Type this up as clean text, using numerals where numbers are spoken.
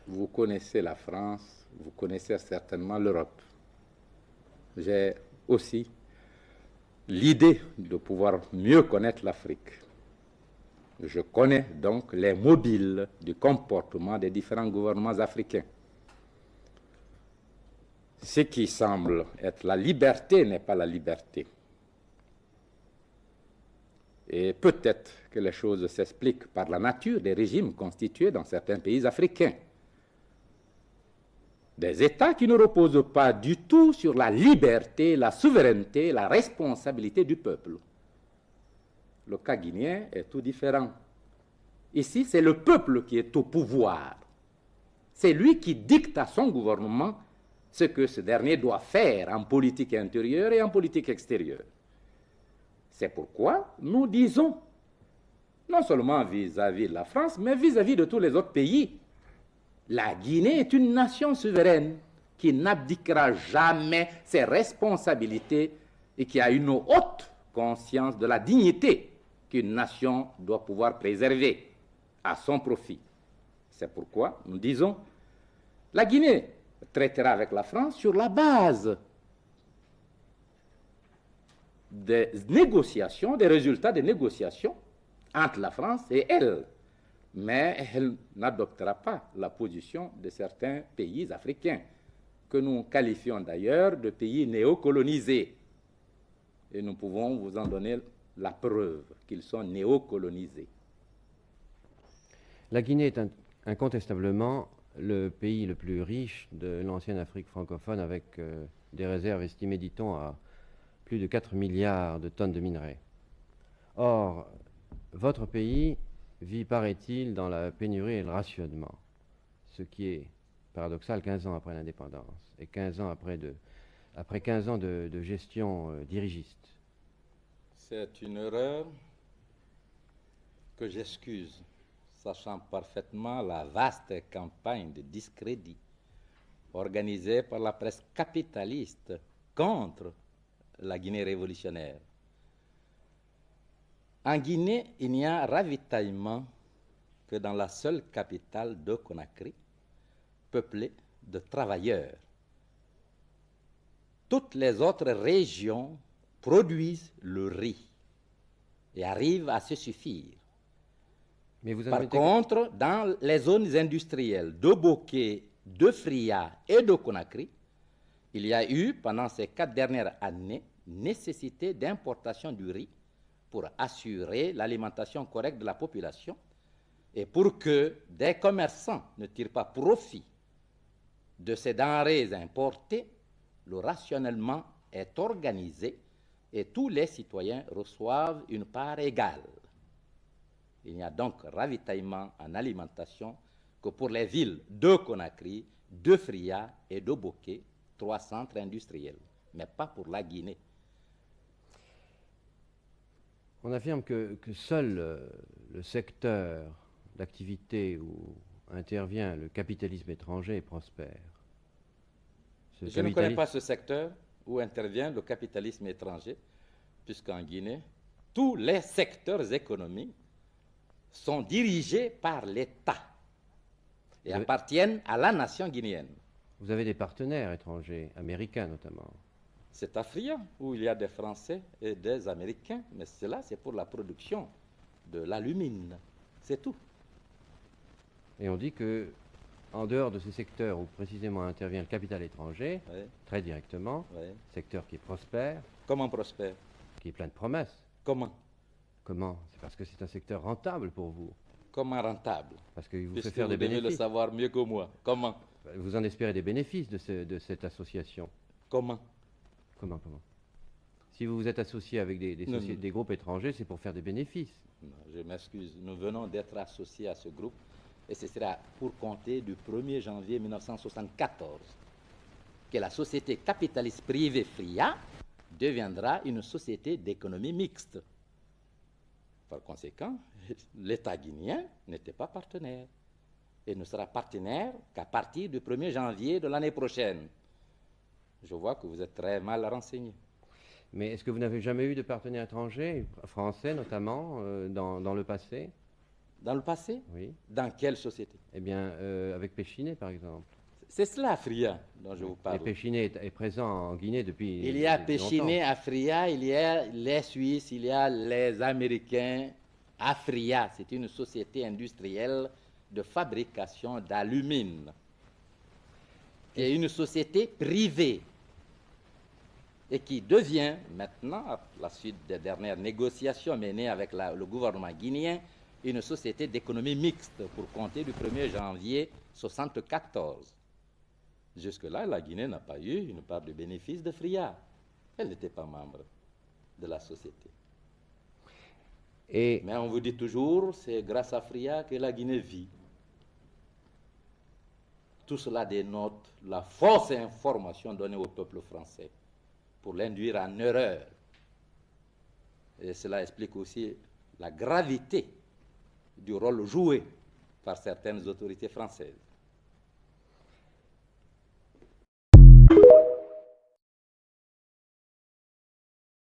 vous connaissez la France, vous connaissez certainement l'Europe. J'ai aussi l'idée de pouvoir mieux connaître l'Afrique. Je connais donc les mobiles du comportement des différents gouvernements africains. Ce qui semble être la liberté n'est pas la liberté. Et peut-être que les choses s'expliquent par la nature des régimes constitués dans certains pays africains. Des États qui ne reposent pas du tout sur la liberté, la souveraineté, la responsabilité du peuple. Le cas guinéen est tout différent. Ici, c'est le peuple qui est au pouvoir. C'est lui qui dicte à son gouvernement ce que ce dernier doit faire en politique intérieure et en politique extérieure. C'est pourquoi nous disons, non seulement vis-à-vis de la France, mais vis-à-vis de tous les autres pays, la Guinée est une nation souveraine qui n'abdiquera jamais ses responsabilités et qui a une haute conscience de la dignité qu'une nation doit pouvoir préserver à son profit. C'est pourquoi nous disons, la Guinée traitera avec la France sur la base des négociations, des résultats des négociations entre la France et elle. Mais elle n'adoptera pas la position de certains pays africains, que nous qualifions d'ailleurs de pays néocolonisés. Et nous pouvons vous en donner la preuve qu'ils sont néocolonisés. La Guinée est incontestablement le pays le plus riche de l'ancienne Afrique francophone, avec des réserves estimées, dit-on, à plus de 4 milliards de tonnes de minerais. Or, votre pays vit, paraît-il, dans la pénurie et le rationnement, ce qui est paradoxal 15 ans après l'indépendance et 15 ans après 15 ans de gestion dirigiste. C'est une erreur que j'excuse, sachant parfaitement la vaste campagne de discrédit organisée par la presse capitaliste contre la Guinée révolutionnaire. En Guinée, il n'y a ravitaillement que dans la seule capitale de Conakry, peuplée de travailleurs. Toutes les autres régions produisent le riz et arrivent à se suffire. Mais vous Par contre, dans les zones industrielles de Boké, de Fria et de Conakry, il y a eu, pendant ces 4 dernières années, nécessité d'importation du riz pour assurer l'alimentation correcte de la population et pour que des commerçants ne tirent pas profit de ces denrées importées, le rationnement est organisé et tous les citoyens reçoivent une part égale. Il n'y a donc ravitaillement en alimentation que pour les villes de Conakry, de Fria et de Boké, 3 centres industriels, mais pas pour la Guinée. On affirme que seul le secteur d'activité où intervient le capitalisme étranger est prospère. Je ne connais pas ce secteur où intervient le capitalisme étranger, puisqu'en Guinée, tous les secteurs économiques sont dirigés par l'État et appartiennent à la nation guinéenne. Vous avez des partenaires étrangers, américains notamment. C'est à Fria où il y a des Français et des Américains, mais cela c'est pour la production de l'alumine, c'est tout. Et on dit que, en dehors de ces secteurs où précisément intervient le capital étranger, Oui. très directement, Oui. secteur qui est prospère, Comment prospère? qui est plein de promesses. Comment? Comment? C'est parce que c'est un secteur rentable pour vous. Comment rentable? Parce qu'il vous fait Puisque faire vous des devez le bénéfices. savoir mieux que moi. Comment? Vous en espérez des bénéfices de cette association. Comment? Comment? Si vous vous êtes associé avec des groupes étrangers, c'est pour faire des bénéfices. Non, je m'excuse. Nous venons d'être associés à ce groupe et ce sera pour compter du 1er janvier 1974 que la société capitaliste privée FRIA deviendra une société d'économie mixte. Par conséquent, l'État guinéen n'était pas partenaire et ne sera partenaire qu'à partir du 1er janvier de l'année prochaine. Je vois que vous êtes très mal renseigné. Mais est-ce que vous n'avez jamais eu de partenaires étrangers, français notamment, dans le passé? Dans le passé? Oui. Dans quelle société? Eh bien, avec Péchiné, par exemple. C'est cela, Afria, dont je vous Et parle. Péchiné est présent en Guinée depuis Il y a depuis longtemps. Péchiné, Afria, il y a les Suisses, il y a les Américains. Afria, c'est une société industrielle de fabrication d'alumine, qui est une société privée et qui devient maintenant, à la suite des dernières négociations menées avec le gouvernement guinéen, une société d'économie mixte pour compter du 1er janvier 1974. Jusque-là, la Guinée n'a pas eu une part de bénéfice de FRIA. Elle n'était pas membre de la société. Mais on vous dit toujours, c'est grâce à FRIA que la Guinée vit. Tout cela dénote la fausse information donnée au peuple français pour l'induire en erreur. Et cela explique aussi la gravité du rôle joué par certaines autorités françaises.